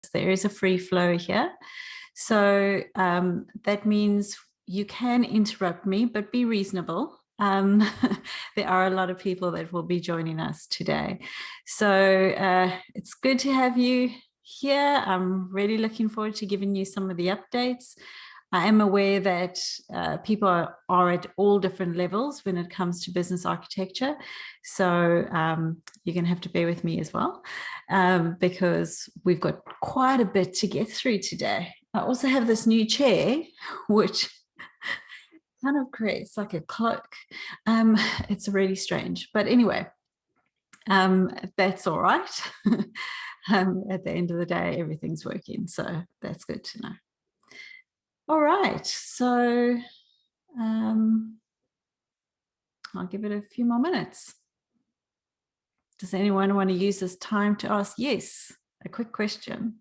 there is a free flow here. So that means you can interrupt me, but be reasonable. There are a lot of people that will be joining us today. So it's good to have you here. I'm really looking forward to giving you some of the updates. I am aware that people are at all different levels when it comes to business architecture. So you're going to have to bear with me as well, because we've got quite a bit to get through today. I also have this new chair, which kind of creates like a cloak. It's really strange, but anyway, that's all right. At the end of the day, everything's working, so that's good to know. All right, so I'll give it a few more minutes. Does anyone want to use this time to ask? Yes, a quick question.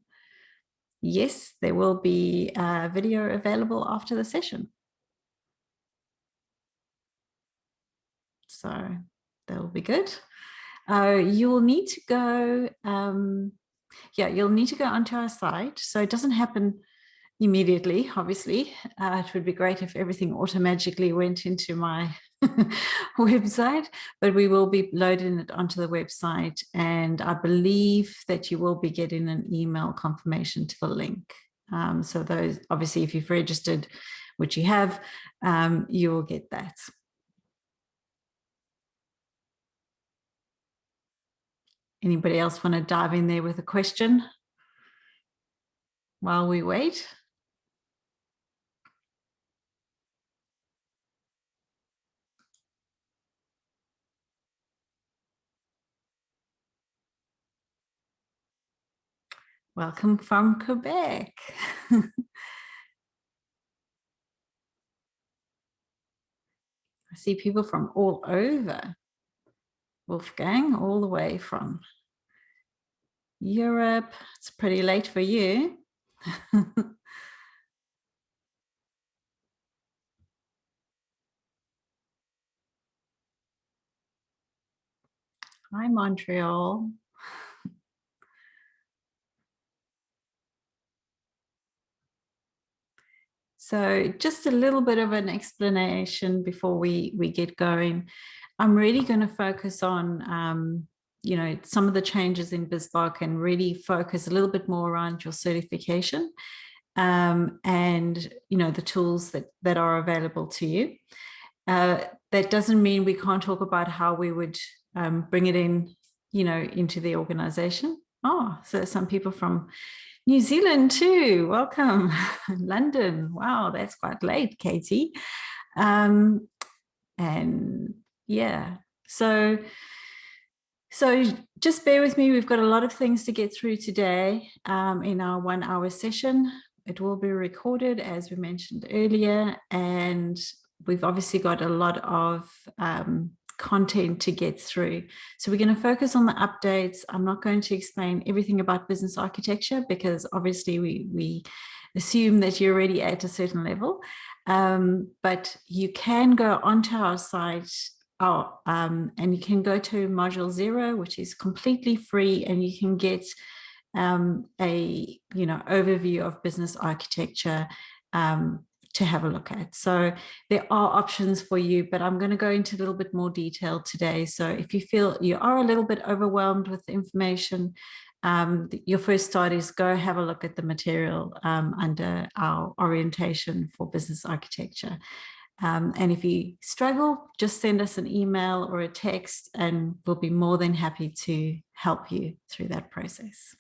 Yes, there will be a video available after the session. So that will be good. You will need to go, you'll need to go onto our site. So it doesn't happen immediately, obviously. It would be great if everything automatically went into my website, but we will be loading it onto the website, and I believe that you will be getting an email confirmation to the link. So those, obviously, if you've registered, which you have, you will get that. Anybody else want to dive in there with a question while we wait? Welcome from Quebec. I see people from all over. Wolfgang, all the way from Europe. It's pretty late for you. Hi, Montreal. So just a little bit of an explanation before we get going. I'm really going to focus on, you know, some of the changes in BIZBOK and really focus a little bit more around your certification and, you know, the tools that are available to you. That doesn't mean we can't talk about how we would bring it in, you know, into the organization. Oh, so some people from New Zealand too. Welcome. London. Wow, that's quite late, Katie. And yeah, so just bear with me. We've got a lot of things to get through today in our 1 hour session. It will be recorded, as we mentioned earlier, and we've obviously got a lot of content to get through. So we're going to focus on the updates. I'm not going to explain everything about business architecture because obviously we assume that you're already at a certain level, but you can go onto our site and you can go to module 0, which is completely free, and you can get a overview of business architecture to have a look at. So there are options for you, but I'm going to go into a little bit more detail today. So if you feel you are a little bit overwhelmed with the information, your first start is go have a look at the material under our orientation for business architecture. And if you struggle, just send us an email or a text and we'll be more than happy to help you through that process.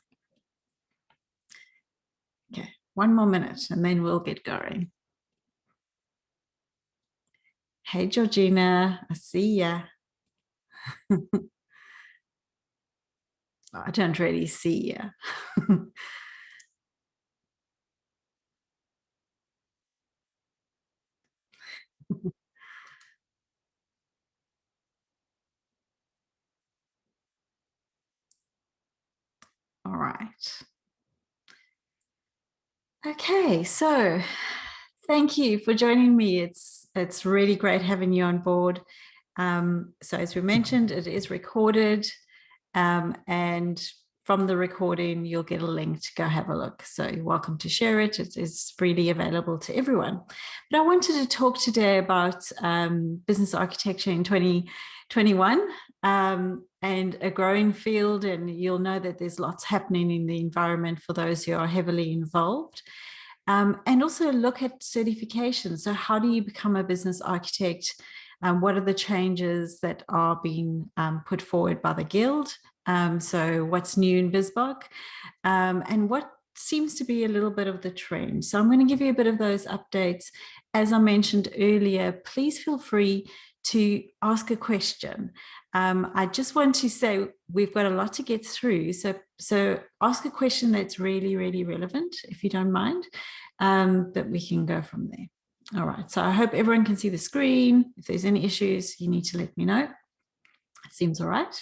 Okay, 1 more minute and then we'll get going. Hey, Georgina, I see ya. I don't really see ya. All right. Okay, so thank you for joining me. It's really great having you on board. So as we mentioned, it is recorded, and from the recording, you'll get a link to go have a look. So you're welcome to share it. It is freely available to everyone. But I wanted to talk today about business architecture in 2021 and a growing field. And you'll know that there's lots happening in the environment for those who are heavily involved. And also look at certification. So how do you become a business architect? What are the changes that are being put forward by the Guild? So what's new in BIZBOK? And what seems to be a little bit of the trend. So I'm going to give you a bit of those updates. As I mentioned earlier, please feel free to ask a question. I just want to say we've got a lot to get through. So ask a question that's really, really relevant, if you don't mind, but we can go from there. All right, so I hope everyone can see the screen. If there's any issues, you need to let me know. It seems all right.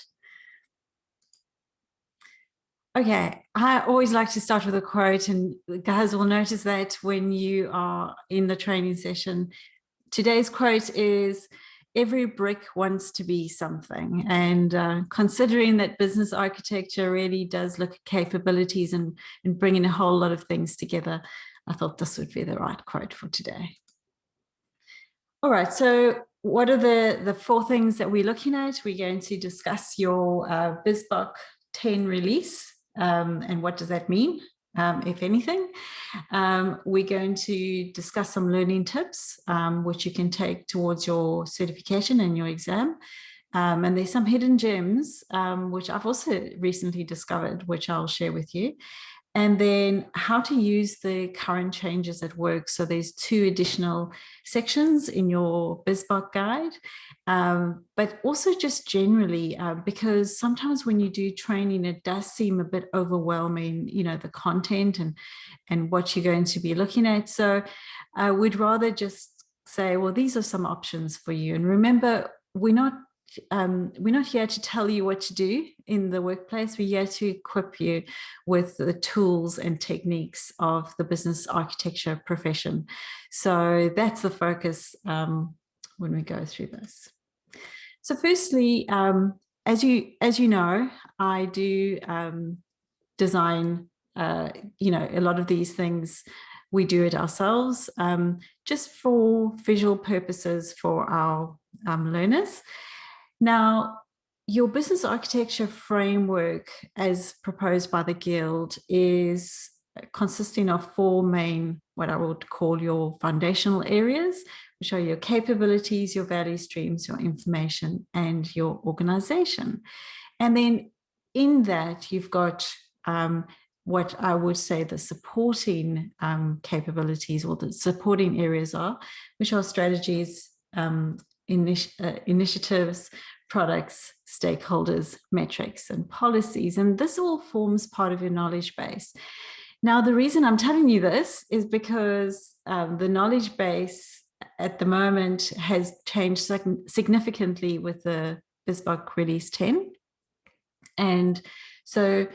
Okay, I always like to start with a quote, and guys will notice that when you are in the training session. Today's quote is, "Every brick wants to be something." And considering that business architecture really does look at capabilities and bringing a whole lot of things together, I thought this would be the right quote for today. All right, so what are the 4 things that we're looking at? We're going to discuss your BIZBOK 10 release. And what does that mean, if anything? We're going to discuss some learning tips, which you can take towards your certification and your exam. And there's some hidden gems, which I've also recently discovered, which I'll share with you. And then how to use the current changes at work. So there's 2 additional sections in your BIZBOK guide, but also just generally, because sometimes when you do training, it does seem a bit overwhelming, you know, the content and what you're going to be looking at. So we'd rather just say, well, these are some options for you. And remember, we're not here to tell you what to do in the workplace. We're here to equip you with the tools and techniques of the business architecture profession. So that's the focus when we go through this. So firstly, as you know, I do design, you know, a lot of these things. We do it ourselves, just for visual purposes for our learners. Now, your business architecture framework, as proposed by the Guild, is consisting of 4 main, what I would call your foundational areas, which are your capabilities, your value streams, your information, and your organization. And then in that, you've got what I would say the supporting capabilities or the supporting areas are, which are strategies, initiatives, products, stakeholders, metrics, and policies. And this all forms part of your knowledge base. Now, the reason I'm telling you this is because the knowledge base at the moment has changed significantly with the BIZBOK Release 10. And so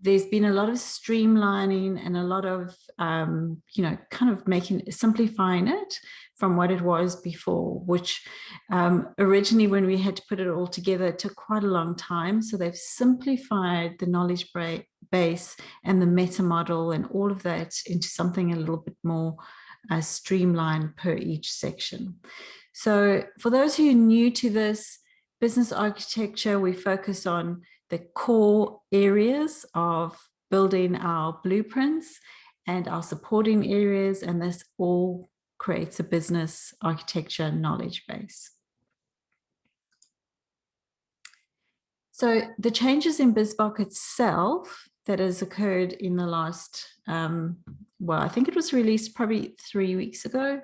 there's been a lot of streamlining and a lot of, you know, kind of simplifying it from what it was before, which originally when we had to put it all together, it took quite a long time. So they've simplified the knowledge base and the meta model and all of that into something a little bit more streamlined per each section. So for those who are new to this, business architecture, we focus on the core areas of building our blueprints and our supporting areas, and this all creates a business architecture knowledge base. So the changes in BIZBOK itself that has occurred in the last, well, I think it was released probably 3 weeks ago.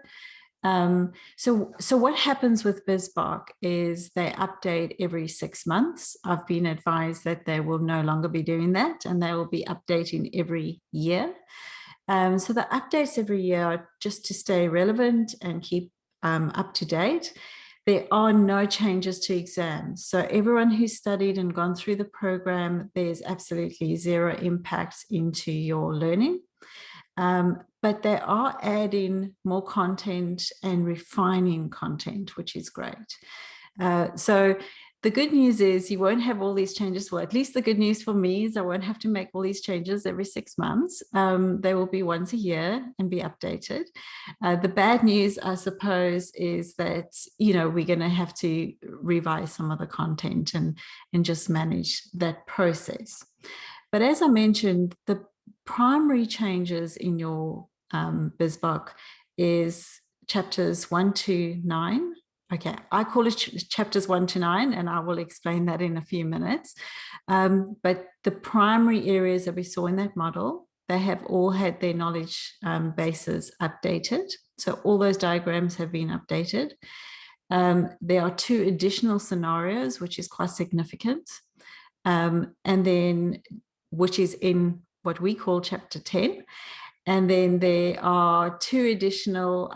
So what happens with BIZBOK is they update every 6 months. I've been advised that they will no longer be doing that, and they will be updating every year. So the updates every year are just to stay relevant and keep up to date. There are no changes to exams. So everyone who's studied and gone through the program, there's absolutely 0 impact into your learning. But they are adding more content and refining content, which is great. So The good news is you won't have all these changes. Well, at least the good news for me is I won't have to make all these changes every 6 months. They will be once a year and be updated. The bad news, I suppose, is that, we're going to have to revise some of the content and just manage that process. But as I mentioned, the primary changes in your BIZBOK is chapters 1 to 9. Okay, I call it chapters 1 to 9, and I will explain that in a few minutes. But the primary areas that we saw in that model, they have all had their knowledge bases updated. So all those diagrams have been updated. There are 2 additional scenarios, which is quite significant. And then, which is in what we call chapter 10. And then there are 2 additional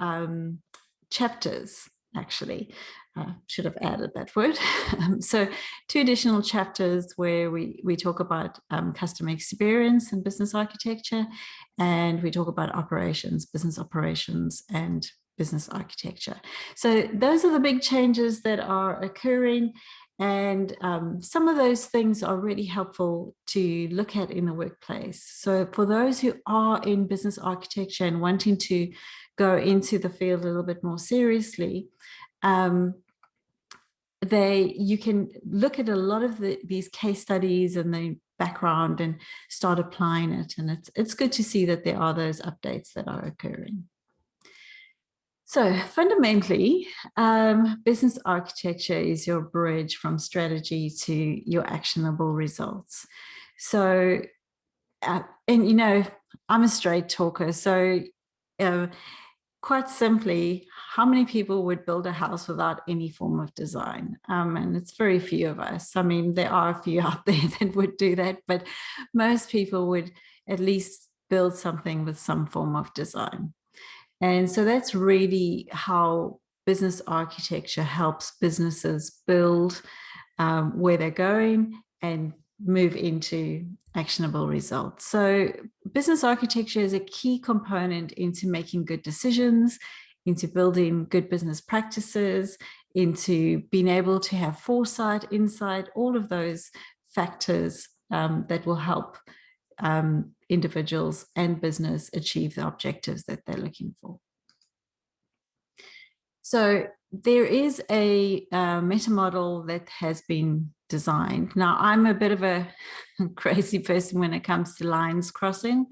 chapters, actually. Should have added that word. So 2 additional chapters where we talk about customer experience and business architecture, and we talk about operations, business operations, and business architecture. So those are the big changes that are occurring. And some of those things are really helpful to look at in the workplace. So for those who are in business architecture and wanting to go into the field a little bit more seriously, you can look at a lot of these case studies and the background and start applying it. And it's good to see that there are those updates that are occurring. So fundamentally, business architecture is your bridge from strategy to your actionable results. So, and I'm a straight talker. So quite simply, how many people would build a house without any form of design? And it's very few of us. I mean, there are a few out there that would do that, but most people would at least build something with some form of design. And so that's really how business architecture helps businesses build where they're going and move into actionable results. So business architecture is a key component into making good decisions, into building good business practices, into being able to have foresight, insight, all of those factors that will help individuals and business achieve the objectives that they're looking for. So there is a meta model that has been designed. Now, I'm a bit of a crazy person when it comes to lines crossing.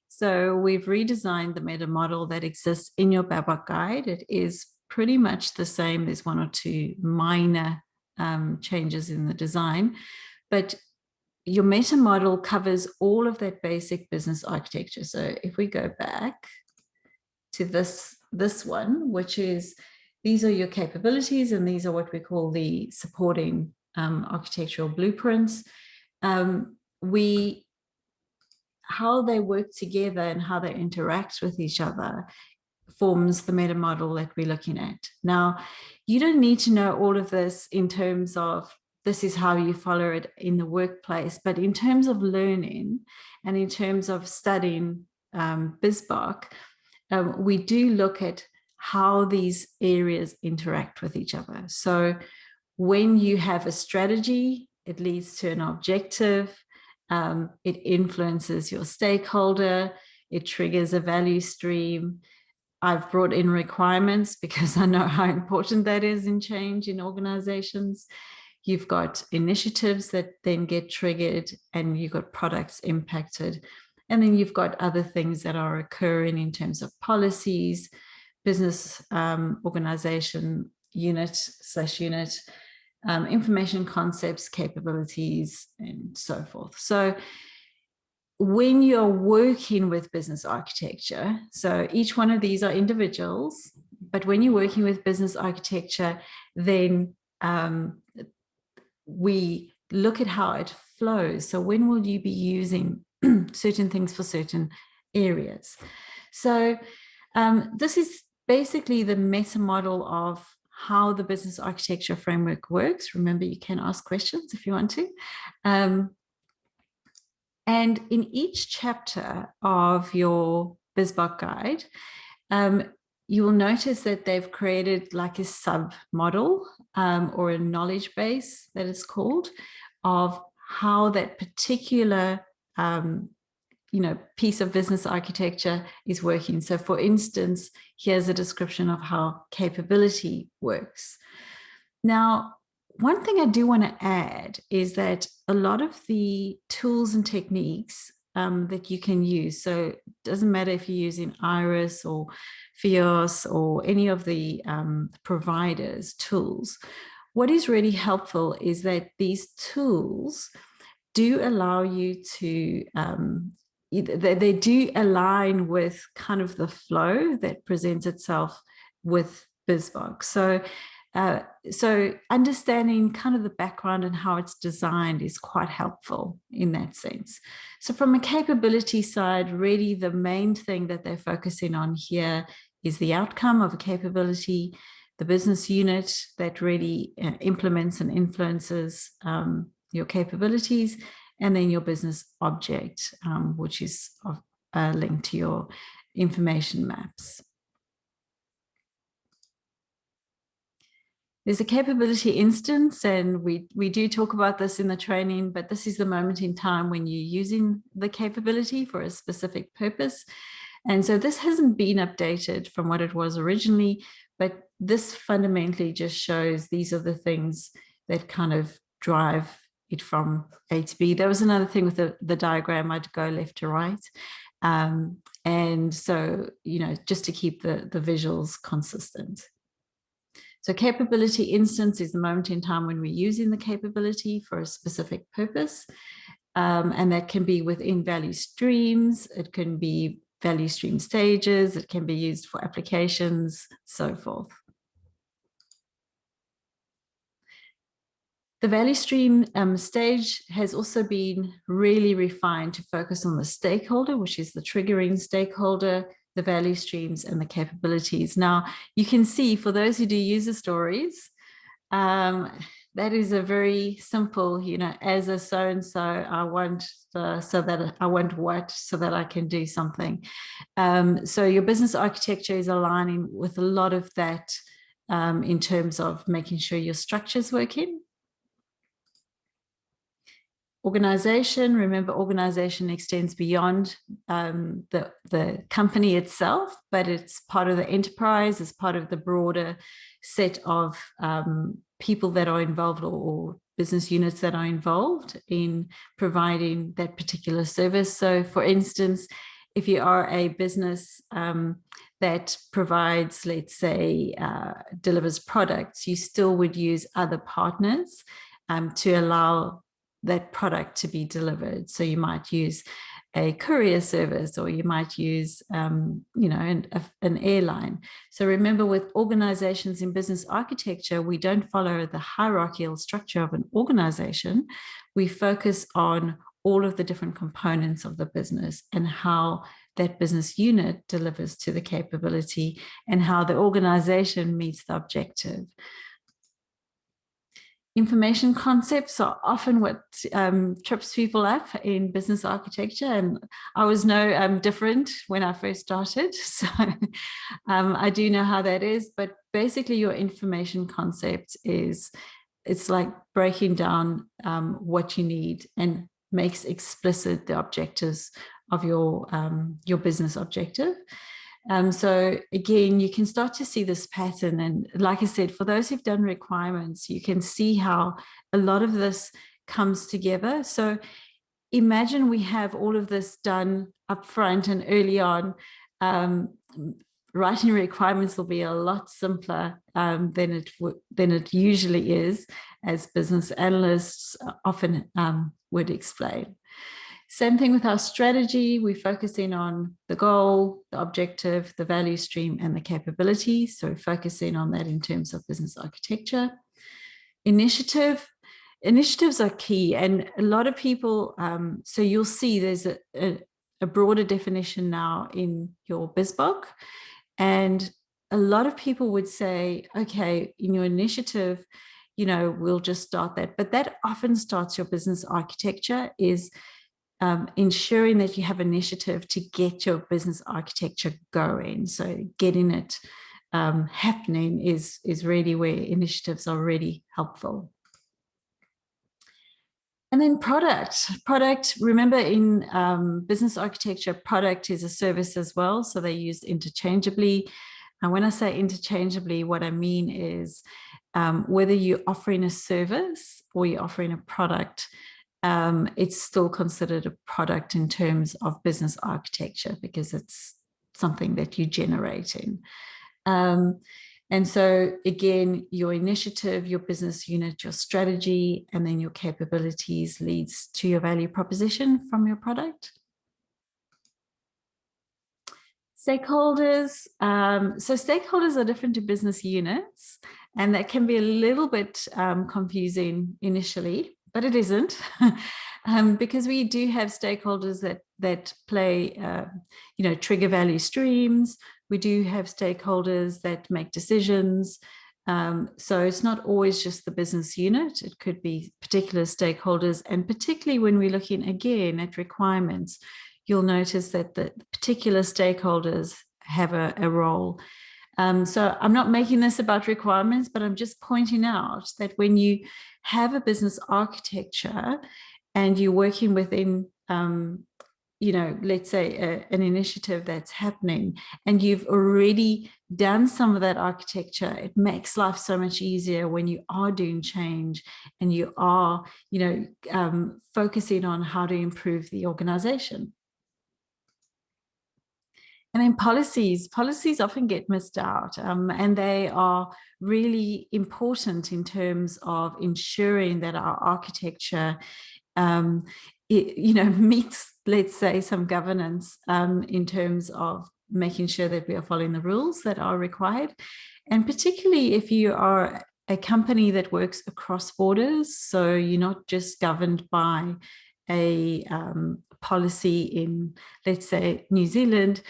So we've redesigned the meta model that exists in your BIZBOK guide. It is pretty much the same. There's 1 or 2 minor changes in the design, but your meta model covers all of that basic business architecture. So if we go back to this one, which is, these are your capabilities, and these are what we call the supporting architectural blueprints. How they work together and how they interact with each other forms the meta model that we're looking at. Now, you don't need to know all of this in terms of this is how you follow it in the workplace, but in terms of learning and in terms of studying BIZBOK, we do look at how these areas interact with each other. So when you have a strategy, it leads to an objective, it influences your stakeholder, it triggers a value stream. I've brought in requirements because I know how important that is in change in organizations. You've got initiatives that then get triggered, and you've got products impacted. And then you've got other things that are occurring in terms of policies, business organization, unit, information concepts, capabilities, and so forth. So when you're working with business architecture, so each one of these are individuals, but when you're working with business architecture, then we look at how it flows. So when will you be using certain things for certain areas? So this is basically the meta model of how the business architecture framework works. Remember, you can ask questions if you want to. And in each chapter of your BIZBOK guide, you will notice that they've created like a sub model or a knowledge base that it's called, of how that particular piece of business architecture is working. So for instance, here's a description of how capability works. Now, one thing I do want to add is that a lot of the tools and techniques that you can use, so it doesn't matter if you're using Iris or Fios or any of the providers' tools, what is really helpful is that these tools do allow you to, they do align with kind of the flow that presents itself with BIZBOK. So understanding kind of the background and how it's designed is quite helpful in that sense. So from a capability side, really the main thing that they're focusing on here is the outcome of a capability, the business unit that really implements and influences your capabilities, and then your business object, which is linked to your information maps. There's a capability instance, and we do talk about this in the training, but this is the moment in time when you're using the capability for a specific purpose. And so this hasn't been updated from what it was originally, but this fundamentally just shows these are the things that kind of drive it from A to B. There was another thing with the diagram, I'd go left to right. And so, just to keep the visuals consistent. So capability instance is the moment in time when we're using the capability for a specific purpose. And that can be within value streams. It can be value stream stages. It can be used for applications, so forth. The value stream stage has also been really refined to focus on the stakeholder, which is the triggering stakeholder, the value streams, and the capabilities. Now, you can see for those who do user stories, that is a very simple, as a so-and-so, I want so that I want what, so that I can do something. So your business architecture is aligning with a lot of that in terms of making sure your structure's working. Organization, remember, organization extends beyond the company itself, but it's part of the enterprise, it's part of the broader set of people that are involved, or business units that are involved in providing that particular service. So for instance, if you are a business that provides, let's say, delivers products, you still would use other partners to allow that product to be delivered. So you might use a courier service, or you might use, an airline. So remember, with organizations in business architecture, we don't follow the hierarchical structure of an organization. We focus on all of the different components of the business and how that business unit delivers to the capability and how the organization meets the objective. Information concepts are often what trips people up in business architecture, and I was no different when I first started, so I do know how that is. But basically, your information concept it's like breaking down what you need and makes explicit the objectives of your business objective. So again, you can start to see this pattern. And like I said, for those who've done requirements, you can see how a lot of this comes together. So imagine we have all of this done up front and early on. Writing requirements will be a lot simpler than it usually is, as business analysts often would explain. Same thing with our strategy. We focus in on the goal, the objective, the value stream, and the capability. So we focus in on that in terms of business architecture. Initiatives are key, and a lot of people, so you'll see there's a broader definition now in your BIZBOK, and a lot of people would say, okay, in your initiative, we'll just start that. But that often starts your business architecture is ensuring that you have initiative to get your business architecture going. So getting it happening is really where initiatives are really helpful. And then product, remember in business architecture, product is a service as well. So they're used interchangeably. And when I say interchangeably, what I mean is whether you're offering a service or you're offering a product, it's still considered a product in terms of business architecture because it's something that you're generating. And so again, your initiative, your business unit, your strategy, and then your capabilities leads to your value proposition from your product. Stakeholders. So stakeholders are different to business units, and that can be a little bit confusing initially, but it isn't. Because we do have stakeholders that play, trigger value streams. We do have stakeholders that make decisions. So it's not always just the business unit. It could be particular stakeholders. And particularly when we're looking again at requirements, you'll notice that the particular stakeholders have a role. So I'm not making this about requirements, but I'm just pointing out that when you have a business architecture and you're working within let's say an initiative that's happening and you've already done some of that architecture, it makes life so much easier when you are doing change and you are, focusing on how to improve the organization. And then policies often get missed out, and they are really important in terms of ensuring that our architecture meets, let's say, some governance in terms of making sure that we are following the rules that are required. And particularly if you are a company that works across borders, so you're not just governed by a policy in, let's say, New Zealand,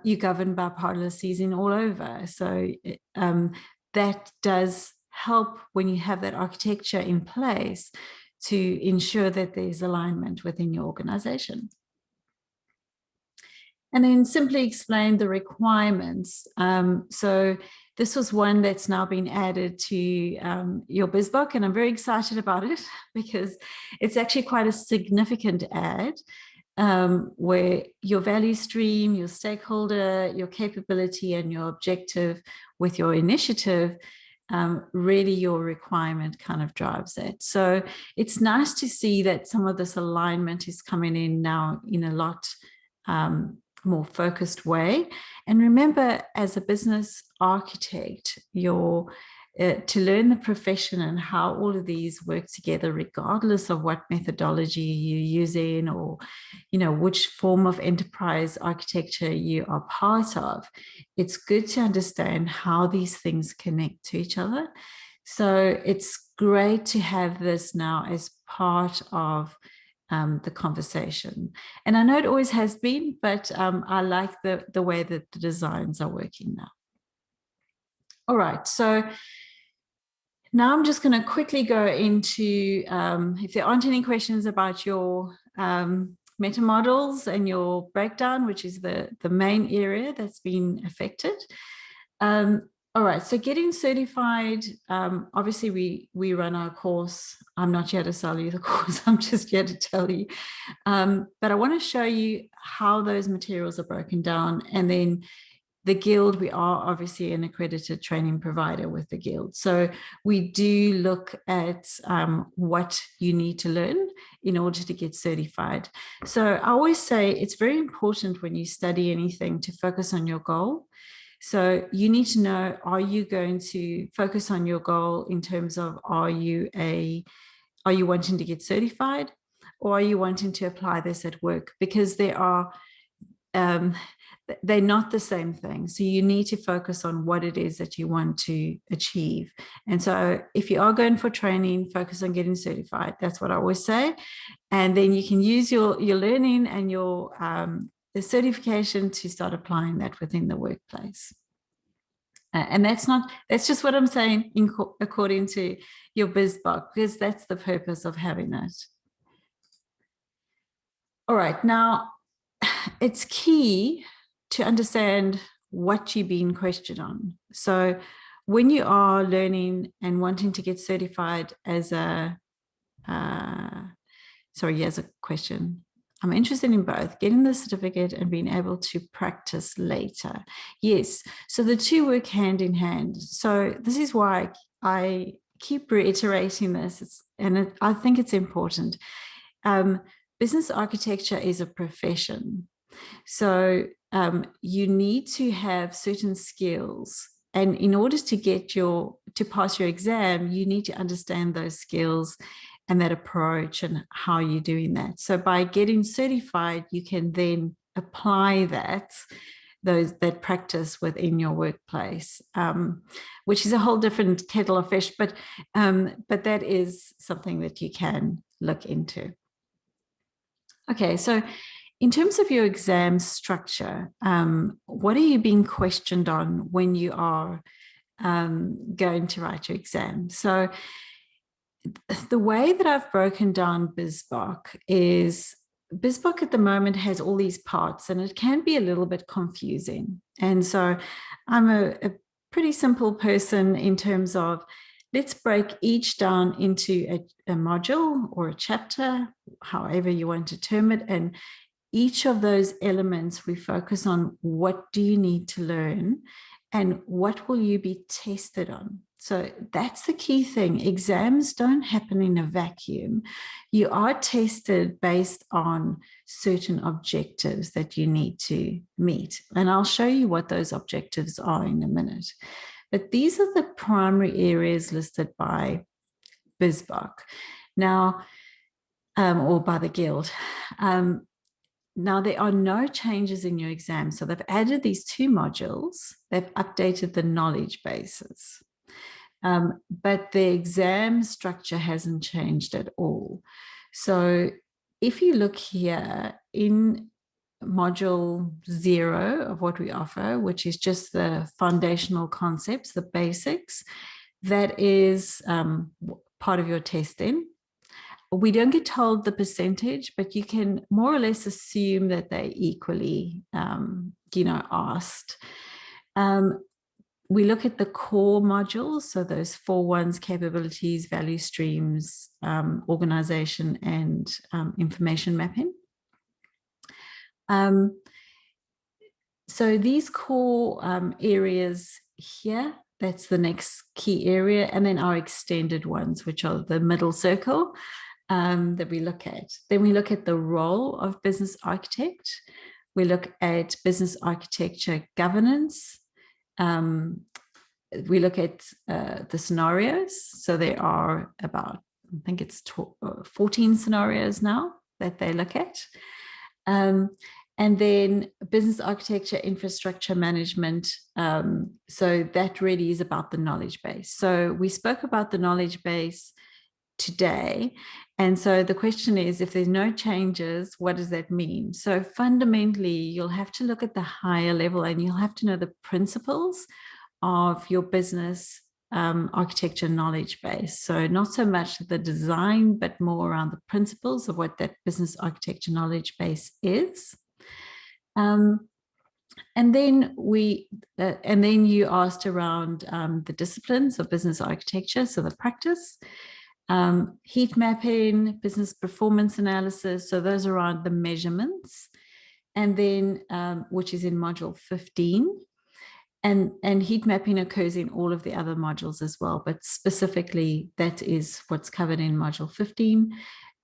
you're governed by policies in all over. So that does help when you have that architecture in place to ensure that there's alignment within your organization. And then simply explain the requirements. So this was one that's now been added to your BIZBOK, and I'm very excited about it because it's actually quite a significant add where your value stream, your stakeholder, your capability, and your objective with your initiative, really your requirement kind of drives that. So it's nice to see that some of this alignment is coming in now in a lot more focused way. And remember, as a business architect, to learn the profession and how all of these work together, regardless of what methodology you're using or, which form of enterprise architecture you are part of, it's good to understand how these things connect to each other. So it's great to have this now as part of the conversation. And I know it always has been, but I like the way that the designs are working now. All right, so now I'm just going to quickly go into, if there aren't any questions about your meta models and your breakdown, which is the main area that's been affected. All right, so getting certified, obviously we run our course. I'm not here to sell you the course, I'm just here to tell you. But I want to show you how those materials are broken down. And then the Guild, we are obviously an accredited training provider with the Guild. So we do look at what you need to learn in order to get certified. So I always say it's very important when you study anything to focus on your goal. So you need to know, are you going to focus on your goal in terms of, are you wanting to get certified, or are you wanting to apply this at work? Because they're not the same thing. So you need to focus on what it is that you want to achieve. And so if you are going for training, focus on getting certified. That's what I always say. And then you can use your learning and your the certification to start applying that within the workplace. And that's just what I'm saying according to your BIZBOK, because that's the purpose of having it. All right, now it's key to understand what you're being questioned on. So when you are learning and wanting to get certified as a, sorry, here's a question. I'm interested in both getting the certificate and being able to practice later. Yes, so the two work hand in hand. So this is why I keep reiterating this, I think it's important. Business architecture is a profession. So you need to have certain skills. And in order to pass your exam, you need to understand those skills and that approach and how you're doing that. So by getting certified, you can then apply that practice within your workplace, which is a whole different kettle of fish, but that is something that you can look into. Okay, so in terms of your exam structure, what are you being questioned on when you are going to write your exam? So the way that I've broken down BIZBOK is BIZBOK at the moment has all these parts and it can be a little bit confusing. And so I'm a pretty simple person in terms of let's break each down into a module or a chapter, however you want to term it. And each of those elements, we focus on what do you need to learn and what will you be tested on. So that's the key thing. Exams don't happen in a vacuum. You are tested based on certain objectives that you need to meet. And I'll show you what those objectives are in a minute. But these are the primary areas listed by BIZBOK now, or by the Guild. Now, there are no changes in your exam. So they've added these two modules. They've updated the knowledge bases. But the exam structure hasn't changed at all. So if you look here in module 0 of what we offer, which is just the foundational concepts, the basics, that is part of your testing. We don't get told the percentage, but you can more or less assume that they equally, asked. We look at the core modules, so those 4 ones: capabilities, value streams, organization, and information mapping. So these core areas here, that's the next key area, and then our extended ones, which are the middle circle. That we look at. Then we look at the role of business architect. We look at business architecture governance. We look at the scenarios. So there are about, I think it's 14 scenarios now that they look at. And then business architecture, infrastructure management. So that really is about the knowledge base. So we spoke about the knowledge base today. And so the question is, if there's no changes, what does that mean? So fundamentally, you'll have to look at the higher level and you'll have to know the principles of your business architecture knowledge base. So not so much the design, but more around the principles of what that business architecture knowledge base is. And then you asked around the disciplines of business architecture, so the practice. Heat mapping, business performance analysis, so those are around the measurements, and then which is in module 15, and heat mapping occurs in all of the other modules as well, but specifically that is what's covered in module 15.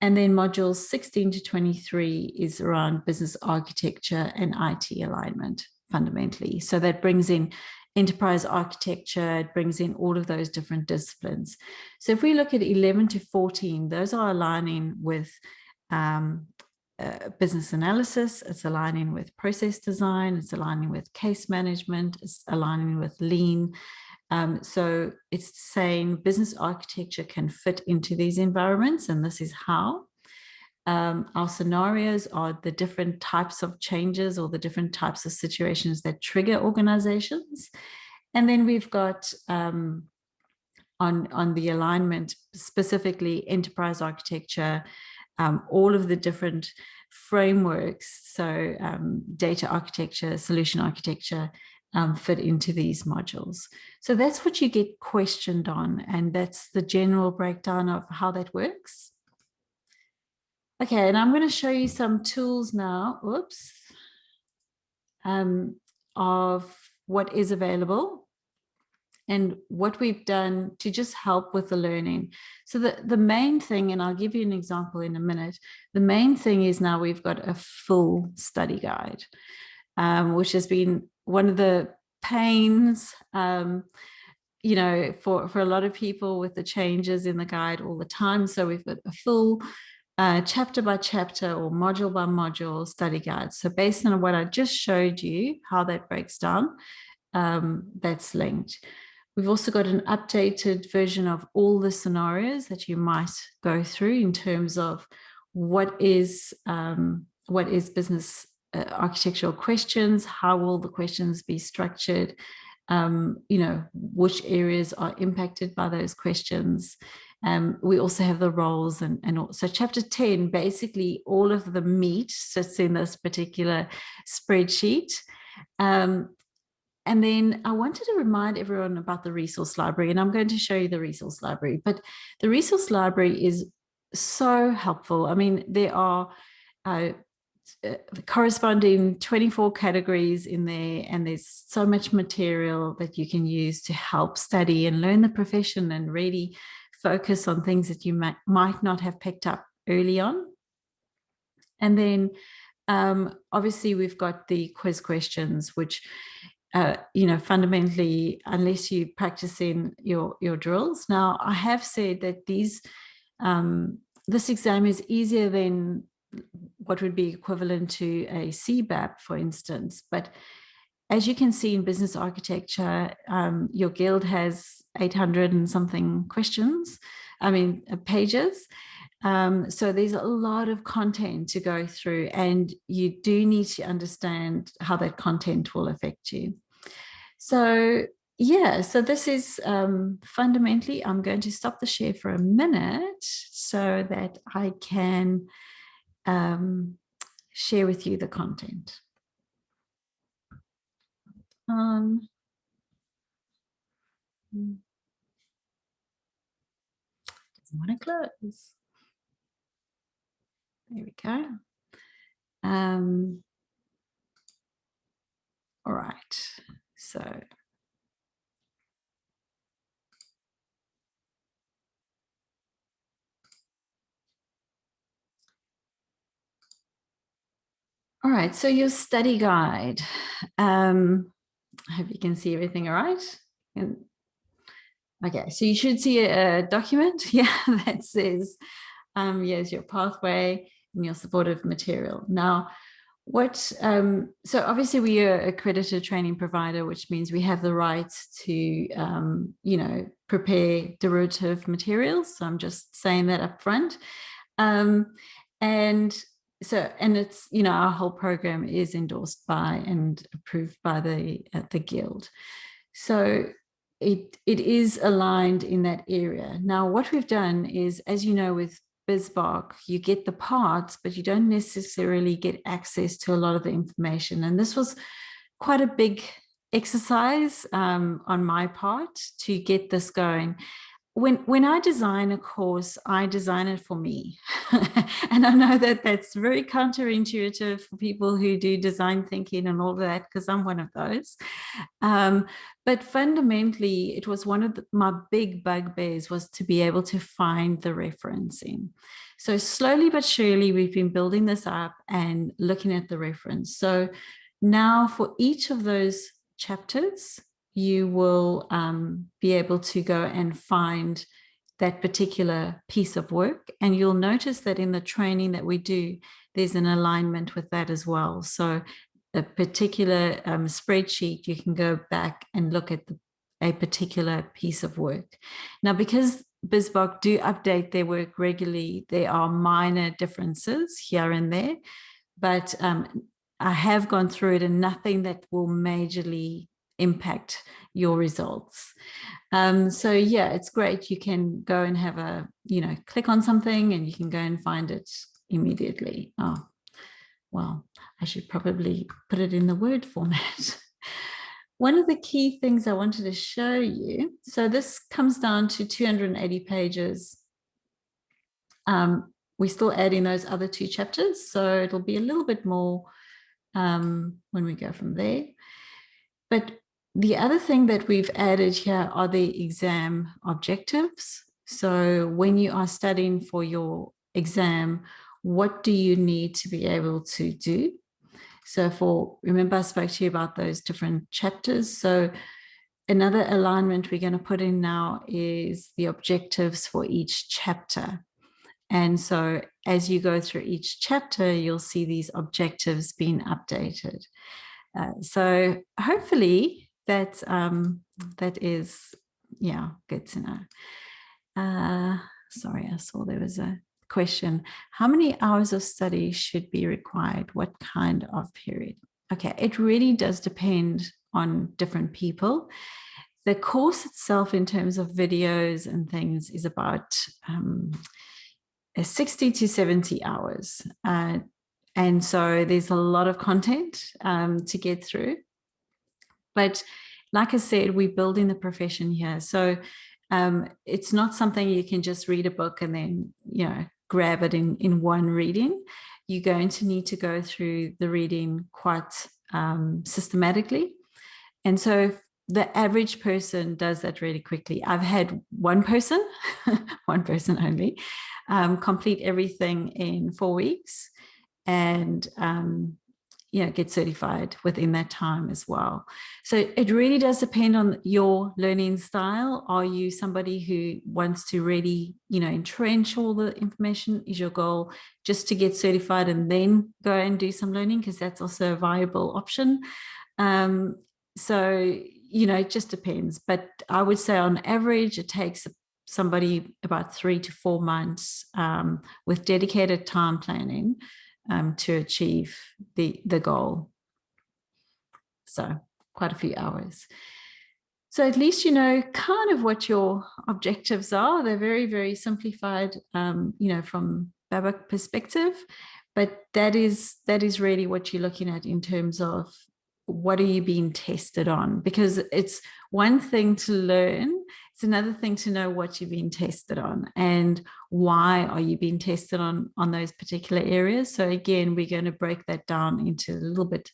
And then modules 16 to 23 is around business architecture and IT alignment fundamentally. So that brings in enterprise architecture, it brings in all of those different disciplines. So if we look at 11 to 14, those are aligning with business analysis, it's aligning with process design, it's aligning with case management, it's aligning with lean. So it's saying business architecture can fit into these environments, and this is how. Our scenarios are the different types of changes or the different types of situations that trigger organizations. And then we've got on the alignment, specifically enterprise architecture, all of the different frameworks, so data architecture, solution architecture, fit into these modules. So that's what you get questioned on, and that's the general breakdown of how that works. Okay, and I'm going to show you some tools now, of what is available and what we've done to just help with the learning. So the main thing, and I'll give you an example in a minute, the main thing is now we've got a full study guide, which has been one of the pains, you know, for a lot of people with the changes in the guide all the time. So we've got a full chapter by chapter or module by module study guide. So based on what I just showed you, how that breaks down, that's linked. We've also got an updated version of all the scenarios that you might go through in terms of what is business architectural questions, how will the questions be structured, you know, which areas are impacted by those questions. We also have the roles and so chapter 10, basically all of the meat sits in this particular spreadsheet. And then I wanted to remind everyone about the resource library, and I'm going to show you the resource library. But the resource library is so helpful. I mean, there are corresponding 24 categories in there, and there's so much material that you can use to help study and learn the profession and really focus on things that you might not have picked up early on. And then obviously we've got the quiz questions, which you know, fundamentally, unless you practice in your drills. Now, I have said that these this exam is easier than what would be equivalent to a CBAP, for instance. But as you can see in business architecture, your guild has 800 and something questions, pages. So there's a lot of content to go through, and you do need to understand how that content will affect you. So yeah, so this is fundamentally, I'm going to stop the share for a minute so that I can share with you the content. Doesn't want to close. There we go. All right, so all right, so your study guide. I hope you can see everything all right. Okay, so you should see a document, yeah, that says, here's your pathway and your supportive material. Now, so obviously we are an accredited training provider, which means we have the right to, prepare derivative materials. So I'm just saying that up front. And it's, our whole program is endorsed by and approved by the Guild. So it is aligned in that area. Now, what we've done is, as you know, with BIZBOK, you get the parts, but you don't necessarily get access to a lot of the information. And this was quite a big exercise on my part to get this going. When I design a course, I design it for me. And I know that that's very counterintuitive for people who do design thinking and all of that, because I'm one of those. But fundamentally, it was one of my big bugbears was to be able to find the referencing. So slowly but surely, we've been building this up and looking at the reference. So now for each of those chapters, you will be able to go and find that particular piece of work. And you'll notice that in the training that we do, there's an alignment with that as well. So a particular spreadsheet, you can go back and look at a particular piece of work. Now, because BIZBOK do update their work regularly, there are minor differences here and there, but I have gone through it and nothing that will majorly impact your results. So yeah, it's great. You can go and have click on something and you can go and find it immediately. Oh, well, I should probably put it in the Word format. One of the key things I wanted to show you, so this comes down to 280 pages. We're still adding those other 2 chapters, so it'll be a little bit more when we go from there. But the other thing that we've added here are the exam objectives. So when you are studying for your exam, what do you need to be able to do? So remember I spoke to you about those different chapters. So another alignment we're going to put in now is the objectives for each chapter. And so as you go through each chapter, you'll see these objectives being updated. So hopefully that is, yeah, good to know. Sorry, I saw there was a question. How many hours of study should be required? What kind of period? Okay, it really does depend on different people. The course itself in terms of videos and things is about 60 to 70 hours. And so there's a lot of content to get through. But like I said, we're building the profession here. So it's not something you can just read a book and then, grab it in one reading. You're going to need to go through the reading quite systematically. And so the average person does that really quickly. I've had one person, one person only, complete everything in 4 weeks and get certified within that time as well. So it really does depend on your learning style. Are you somebody who wants to really, entrench all the information? Is your goal just to get certified and then go and do some learning? Because that's also a viable option. So, it just depends. But I would say on average, it takes somebody about 3 to 4 months with dedicated time planning to achieve the goal. So quite a few hours. So at least you know kind of what your objectives are. They're very, very simplified, from BIZBOK perspective, but that is really what you're looking at in terms of what are you being tested on? Because it's one thing to learn, it's another thing to know what you're being tested on and why are you being tested on those particular areas. So again, we're going to break that down into a little bit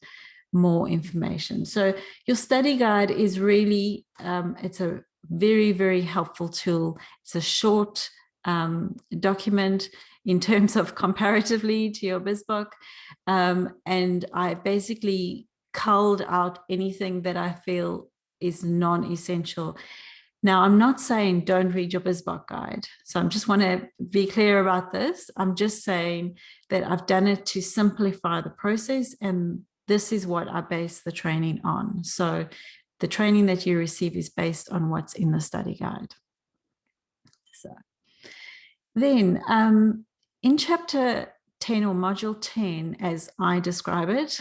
more information. So your study guide is really, it's a very, very helpful tool. It's a short document in terms of comparatively to your BIZBOK. And I basically culled out anything that I feel is non-essential. Now, I'm not saying don't read your BIZBOK guide. So I just want to be clear about this. I'm just saying that I've done it to simplify the process, and this is what I base the training on. So the training that you receive is based on what's in the study guide. So then in chapter 10 or module 10, as I describe it,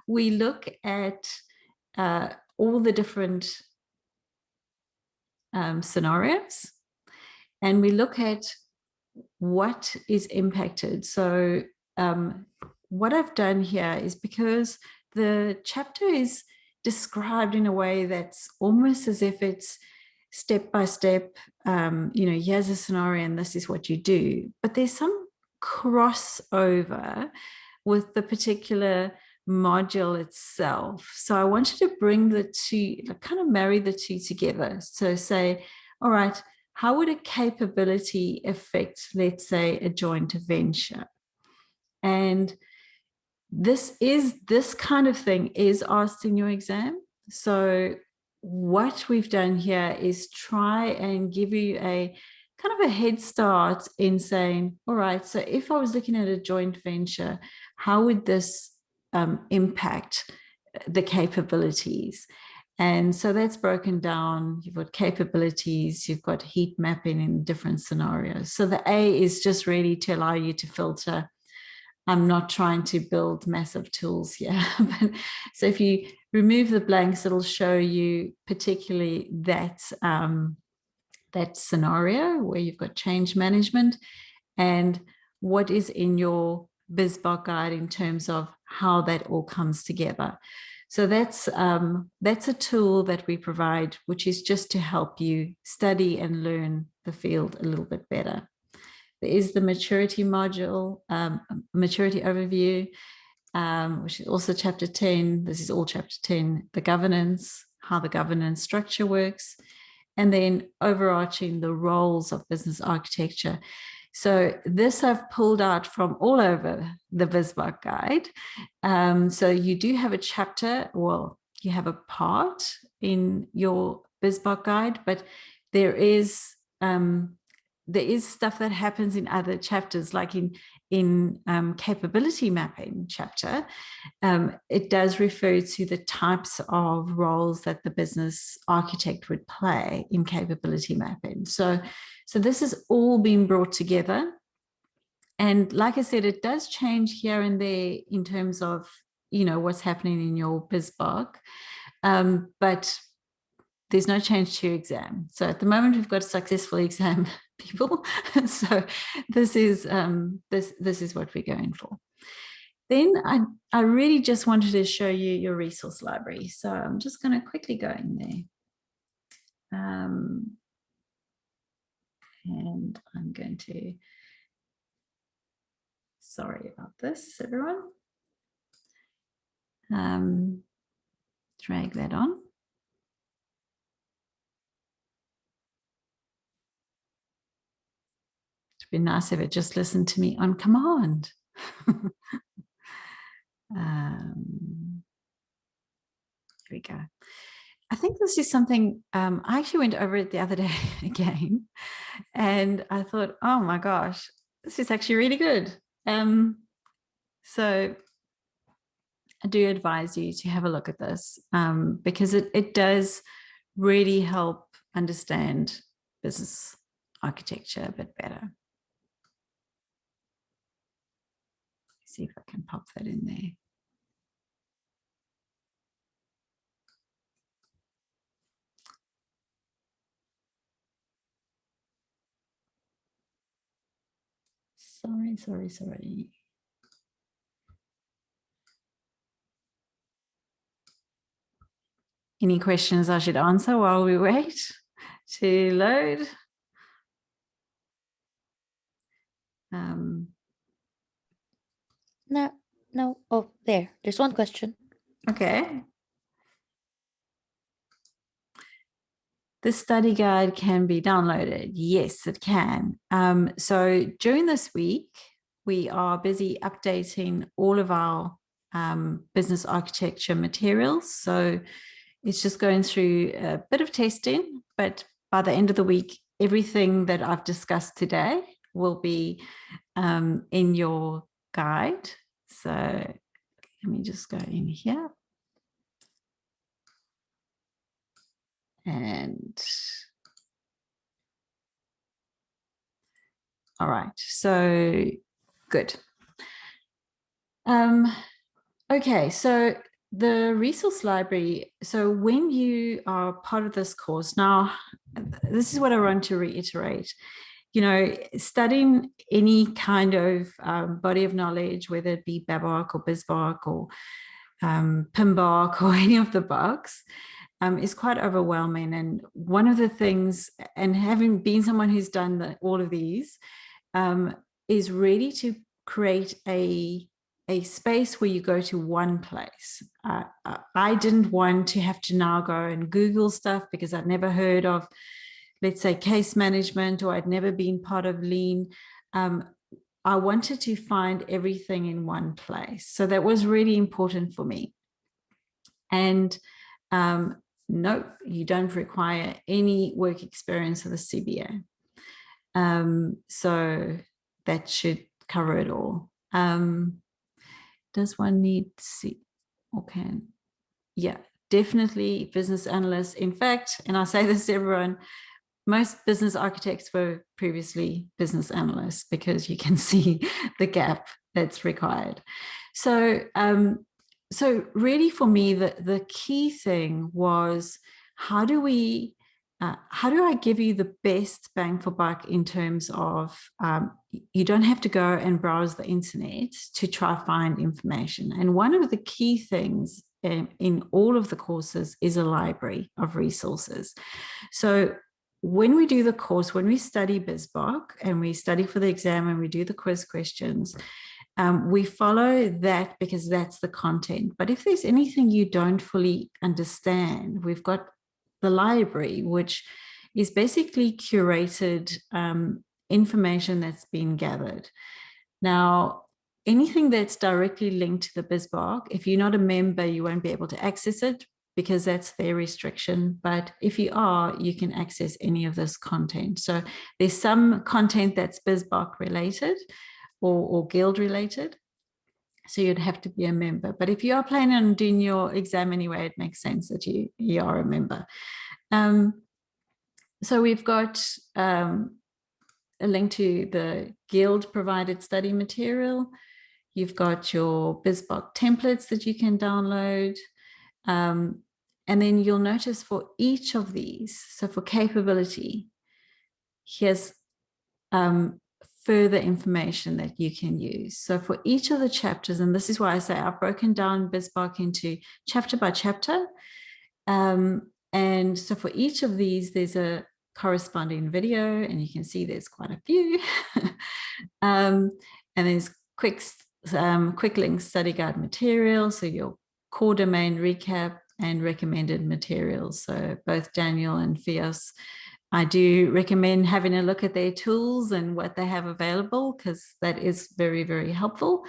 we look at all the different scenarios, and we look at what is impacted. So what I've done here is, because the chapter is described in a way that's almost as if it's step by step, here's a scenario and this is what you do, but there's some crossover with the particular module itself. So I wanted to bring the two, kind of marry the two together. So say, all right, how would a capability affect, let's say, a joint venture? And this kind of thing is asked in your exam. So what we've done here is try and give you a kind of a head start in saying, all right, so if I was looking at a joint venture, how would this impact the capabilities? And so that's broken down. You've got capabilities, you've got heat mapping in different scenarios. So the A is just really to allow you to filter. I'm not trying to build massive tools here. So if you remove the blanks, it'll show you particularly that, that scenario where you've got change management and what is in your BIZBOK guide in terms of how that all comes together. So that's a tool that we provide, which is just to help you study and learn the field a little bit better. There is the maturity module, maturity overview, which is also chapter 10. This is all chapter 10, the governance, how the governance structure works, and then overarching the roles of business architecture. So this I've pulled out from all over the BIZBOK guide. So you do have a chapter, well, you have a part in your BIZBOK guide, but there is stuff that happens in other chapters, like in capability mapping chapter. It does refer to the types of roles that the business architect would play in capability mapping. So this has all been brought together. And like I said, it does change here and there in terms of, what's happening in your BIZBOK. But there's no change to your exam. So at the moment, we've got a successful exam, people. So this is what we're going for. Then I really just wanted to show you your resource library. So I'm just going to quickly go in there. And I'm going to, sorry about this, everyone. Drag that on. It'd be nice if it just listened to me on command. Here we go. I think this is something, I actually went over it the other day again, and I thought, oh my gosh, this is actually really good. So I do advise you to have a look at this, because it does really help understand business architecture a bit better. Let's see if I can pop that in there. Sorry. Any questions I should answer while we wait to load? No. Oh, there's one question. Okay. The study guide can be downloaded. Yes, it can. So during this week, we are busy updating all of our business architecture materials. So it's just going through a bit of testing, but by the end of the week, everything that I've discussed today will be in your guide. So let me just go in here. And all right, so good. Okay, so the resource library. So when you are part of this course, now, this is what I want to reiterate. Studying any kind of body of knowledge, whether it be BIZBOK or BIZBOK or PMBOK or any of the books, is quite overwhelming. And one of the things, and having been someone who's done all of these, is really to create a space where you go to one place. I didn't want to have to now go and Google stuff because I'd never heard of, let's say, case management, or I'd never been part of Lean. I wanted to find everything in one place. So that was really important for me. And no, you don't require any work experience for the CBA. So that should cover it all. Does one need to see? Okay. Yeah, definitely business analysts. In fact, and I say this to everyone, most business architects were previously business analysts, because you can see the gap that's required. So, so really for me, the key thing was, how do we how do I give you the best bang for buck in terms of you don't have to go and browse the internet to try to find information. And one of the key things in all of the courses is a library of resources. So when we do the course, when we study BIZBOK and we study for the exam and we do the quiz questions, we follow that because that's the content. But if there's anything you don't fully understand, we've got the library, which is basically curated information that's been gathered. Now, anything that's directly linked to the BIZBOK, if you're not a member, you won't be able to access it because that's their restriction. But if you are, you can access any of this content. So there's some content that's BIZBOK related or guild related. So you'd have to be a member. But if you are planning on doing your exam anyway, it makes sense that you are a member. So we've got a link to the guild provided study material. You've got your BIZBOK templates that you can download. And then you'll notice for each of these, so for capability, here's further information that you can use. So for each of the chapters, and this is why I say I've broken down BIZBOK into chapter by chapter. And so for each of these, there's a corresponding video, and you can see there's quite a few. And there's quick links, study guide material, so your core domain recap and recommended materials. So both Daniel and Fios, I do recommend having a look at their tools and what they have available, because that is very, very helpful.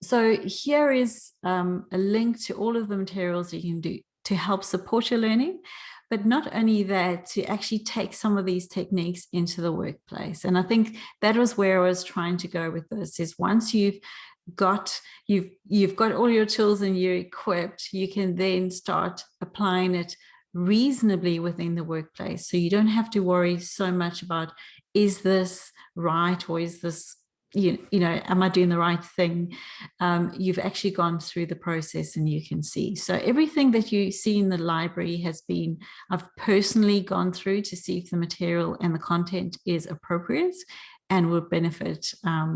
So here is a link to all of the materials you can do to help support your learning, but not only that, to actually take some of these techniques into the workplace. And I think that was where I was trying to go with this, is once you've got all your tools and you're equipped, you can then start applying it reasonably within the workplace. So you don't have to worry so much about, is this right, or is this, you know, am I doing the right thing? You've actually gone through the process and you can see. So everything that you see in the library has been, I've personally gone through to see if the material and the content is appropriate and will benefit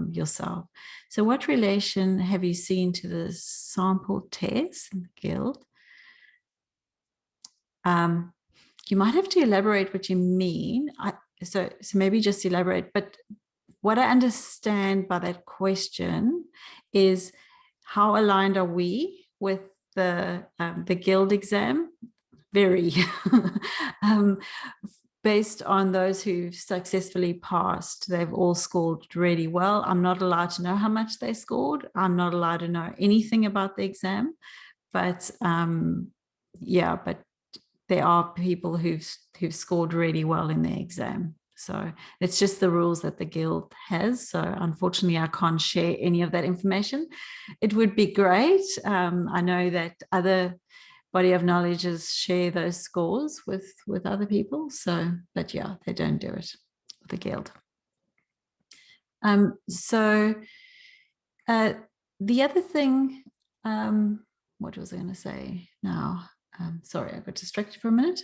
yourself. So what relation have you seen to the sample test in the guild? You might have to elaborate what you mean. So maybe just elaborate, but what I understand by that question is, how aligned are we with the guild exam? Very. Based on those who've successfully passed, they've all scored really well. I'm not allowed to know how much they scored. I'm not allowed to know anything about the exam, but yeah, but there are people who've scored really well in their exam. So it's just the rules that the guild has. So unfortunately, I can't share any of that information. It would be great. I know that other body of knowledges share those scores with other people. So, but yeah, they don't do it with the guild. The other thing, what was I going to say now? Sorry, I got distracted for a minute.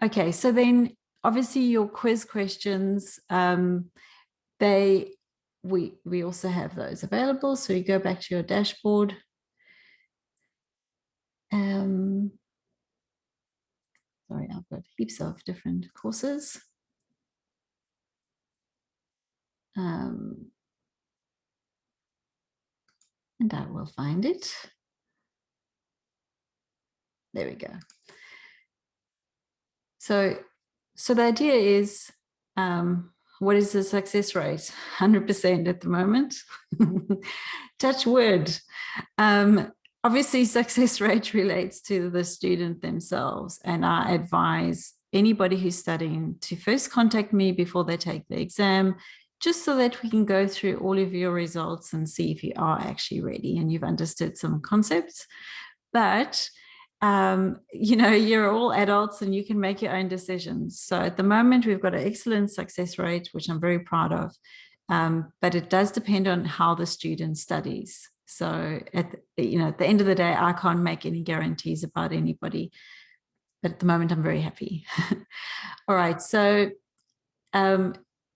Okay, so then obviously your quiz questions, we also have those available. So you go back to your dashboard. Sorry, I've got heaps of different courses. And I will find it. There we go. So the idea is, what is the success rate? 100% at the moment. Touch wood. Obviously, success rate relates to the student themselves, and I advise anybody who's studying to first contact me before they take the exam, just so that we can go through all of your results and see if you are actually ready and you've understood some concepts. But you know, you're all adults and you can make your own decisions. So at the moment, we've got an excellent success rate, which I'm very proud of. But it does depend on how the student studies. So at the end of the day, I can't make any guarantees about anybody. at the moment, I'm very happy. All right, so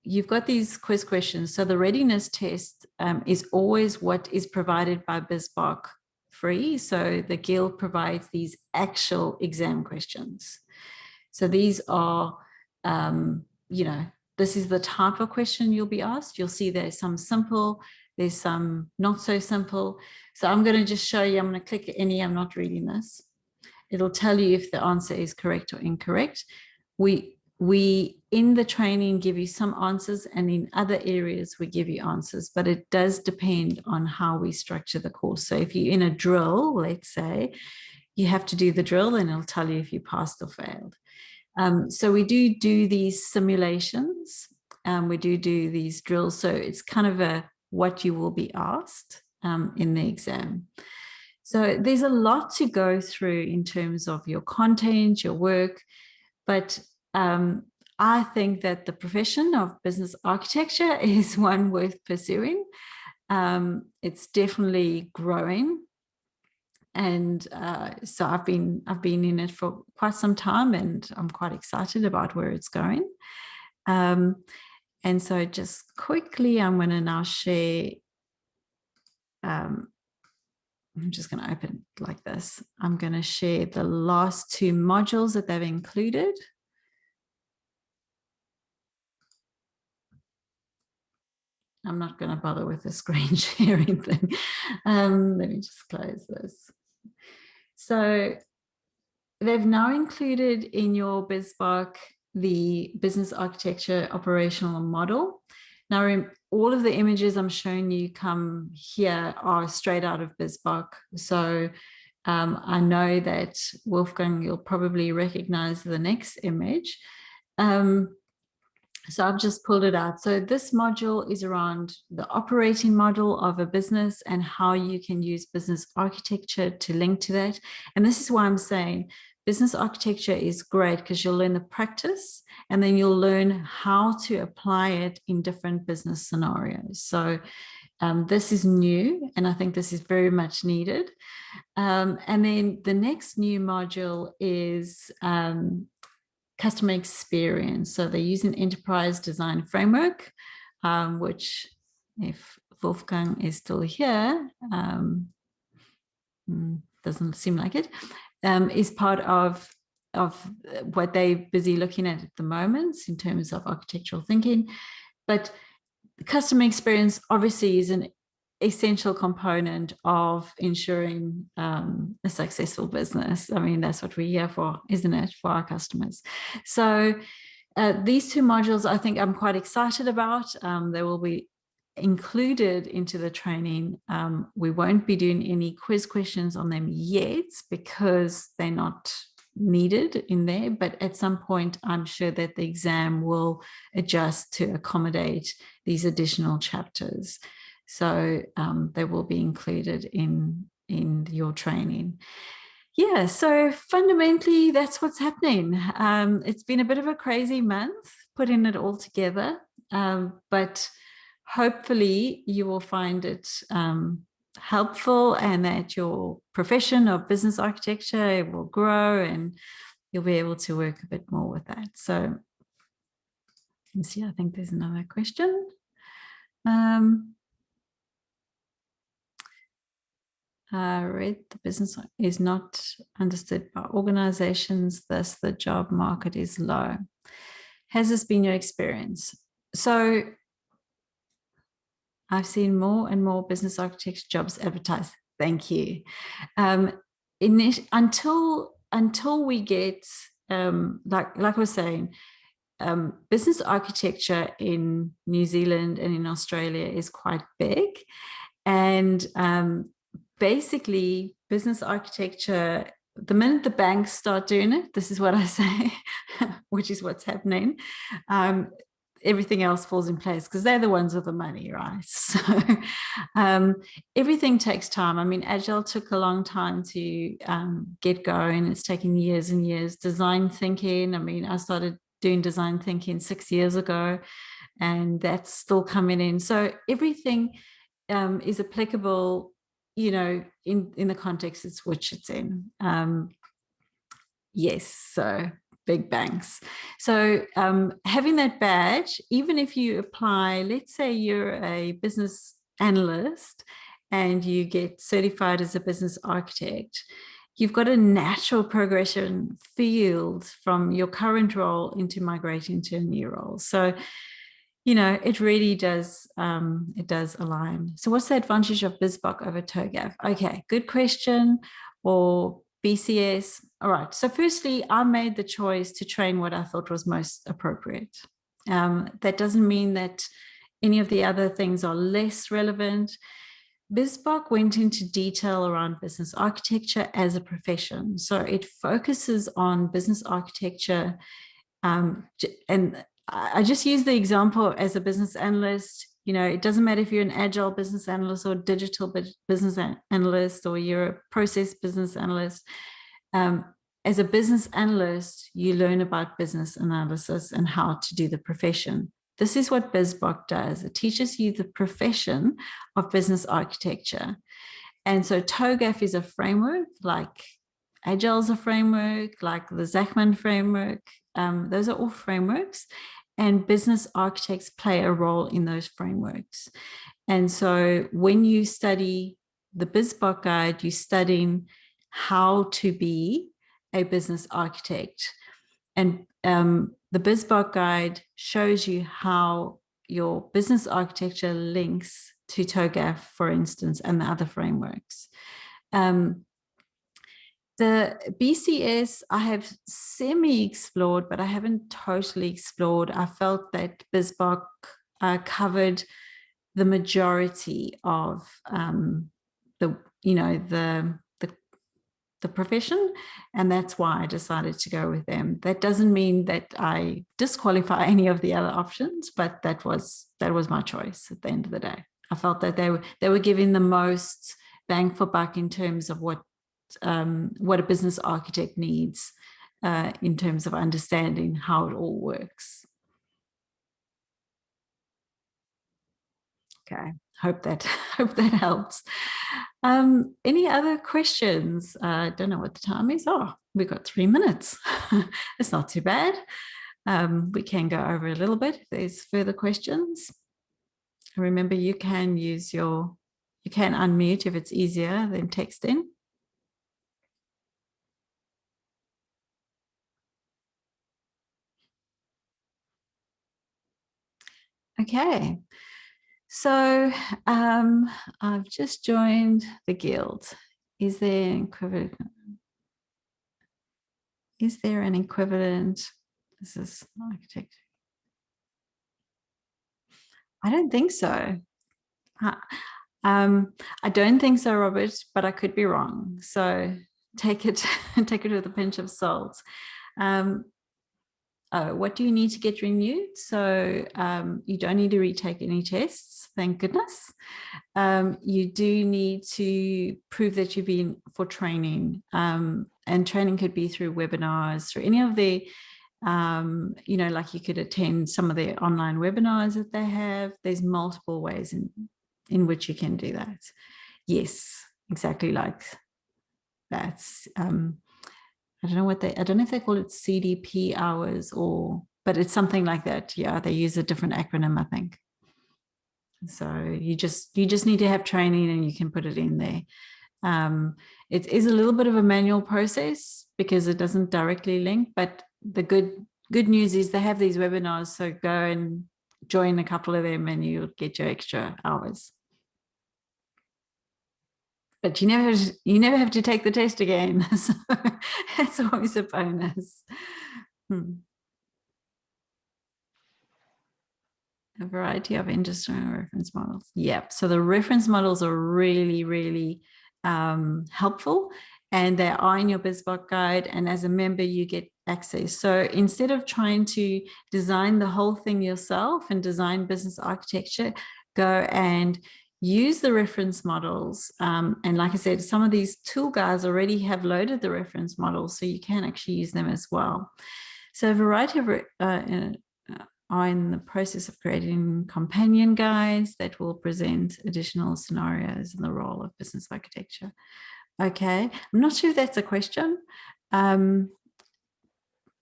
you've got these quiz questions. So the readiness test is always what is provided by BIZBOK free. So the Guild provides these actual exam questions. So these are, this is the type of question you'll be asked. You'll see there's some simple, there's some not so simple. So I'm going to just show you, I'm going to click any, I'm not reading this. It'll tell you if the answer is correct or incorrect. We in the training give you some answers, and in other areas we give you answers, but it does depend on how we structure the course. So if you're in a drill, let's say, you have to do the drill and it'll tell you if you passed or failed. So we do these simulations, we do these drills. So it's kind of what you will be asked in the exam. So there's a lot to go through in terms of your content, your work, but I think that the profession of business architecture is one worth pursuing. It's definitely growing. And so I've been in it for quite some time, and I'm quite excited about where it's going. And so just quickly, I'm going to now share. I'm just going to open it like this. I'm going to share the last 2 modules that they've included. I'm not going to bother with the screen sharing thing. Let me just close this. So they've now included in your BIZBOK the business architecture operational model. Now, all of the images I'm showing you come here are straight out of BIZBOK. So I know that Wolfgang, you'll probably recognize the next image. So I've just pulled it out. So this module is around the operating model of a business and how you can use business architecture to link to that. And this is why I'm saying business architecture is great, because you'll learn the practice and then you'll learn how to apply it in different business scenarios. So this is new, and I think this is very much needed. And then the next new module is customer experience. So they use an enterprise design framework, which, if Wolfgang is still here, doesn't seem like it, is part of what they're busy looking at the moment in terms of architectural thinking. But customer experience obviously is an essential component of ensuring a successful business. I mean, that's what we're here for, isn't it, for our customers? So these 2 modules, I think I'm quite excited about. They will be included into the training. We won't be doing any quiz questions on them yet because they're not needed in there, but at some point I'm sure that the exam will adjust to accommodate these additional chapters. So they will be included in your training. Yeah, so fundamentally that's what's happening. It's been a bit of a crazy month putting it all together, but hopefully you will find it helpful, and that your profession of business architecture will grow and you'll be able to work a bit more with that. So let's see, I think there's another question. I read the business is not understood by organizations, thus the job market is low. Has this been your experience? So I've seen more and more business architecture jobs advertised. Thank you. Until we get, like I was saying, business architecture in New Zealand and in Australia is quite big. And basically, business architecture, the minute the banks start doing it, this is what I say, which is what's happening, everything else falls in place because they're the ones with the money, right? So everything takes time. I mean, Agile took a long time to get going. It's taken years and years. Design thinking, I mean, I started doing design thinking 6 years ago, and that's still coming in. So everything is applicable, you know, in the context it's which it's in. Yes, so big banks. So having that badge, even if you apply, let's say you're a business analyst and you get certified as a business architect, you've got a natural progression field from your current role into migrating to a new role. So, you know, it really does, it does align. So what's the advantage of BIZBOK over Togaf? Okay, good question. Or BCS. All right. So firstly, I made the choice to train what I thought was most appropriate. That doesn't mean that any of the other things are less relevant. BIZBOK went into detail around business architecture as a profession. So it focuses on business architecture. And I just use the example as a business analyst. You know, it doesn't matter if you're an agile business analyst or digital business analyst, or you're a process business analyst. As a business analyst, you learn about business analysis and how to do the profession. This is what BIZBOK does. It teaches you the profession of business architecture. And so Togaf is a framework, like Agile is a framework, like the Zachman framework. Those are all frameworks, and business architects play a role in those frameworks. And so when you study the BIZBOK guide, you're studying how to be a business architect. And the BIZBOK guide shows you how your business architecture links to Togaf, for instance, and the other frameworks. The BCS I have semi-explored, but I haven't totally explored. I felt that BIZBOK covered the majority of the profession, and that's why I decided to go with them. That doesn't mean that I disqualify any of the other options, but that was my choice at the end of the day. I felt that they were giving the most bang for buck in terms of what a business architect needs in terms of understanding how it all works. Okay, hope that helps. Any other questions? I don't know what the time is. Oh, we've got 3 minutes. It's not too bad. We can go over a little bit if there's further questions. Remember, you can unmute if it's easier than texting. Okay. So I've just joined the guild. Is there an equivalent? This is architecture. I don't think so. I don't think so, Robert, but I could be wrong. So take it with a pinch of salt. What do you need to get renewed? So you don't need to retake any tests, thank goodness. You do need to prove that you've been for training, and training could be through webinars, through any of the, like you could attend some of the online webinars that they have. There's multiple ways in which you can do that. Yes, exactly like that. I don't know if they call it CDP hours but it's something like that. Yeah, they use a different acronym, I think. So you just need to have training and you can put it in there. It is a little bit of a manual process because it doesn't directly link, but the good news is they have these webinars. So go and join a couple of them and you'll get your extra hours. But you never have to take the test again. So that's always a bonus. A variety of industry reference models. Yep. So the reference models are really, really helpful, and they are in your BIZBOK guide. And as a member, you get access. So instead of trying to design the whole thing yourself and design business architecture, go and use the reference models. And like I said, some of these tool guys already have loaded the reference models, so you can actually use them as well. So a variety of are in the process of creating companion guides that will present additional scenarios in the role of business architecture. Okay, I'm not sure if that's a question.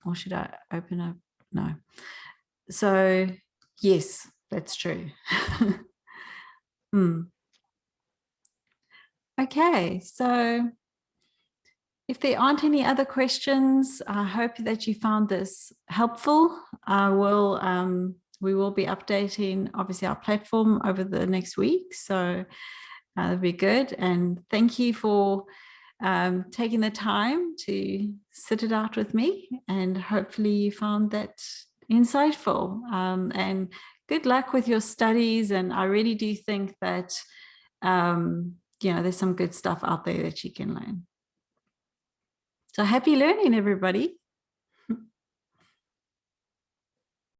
or should I open up? No. So yes, that's true. Okay, so if there aren't any other questions, I hope that you found this helpful. We will be updating, obviously, our platform over the next week, so that'll be good. And thank you for taking the time to sit it out with me, and hopefully you found that insightful. And good luck with your studies. And I really do think that there's some good stuff out there that you can learn. So happy learning, everybody.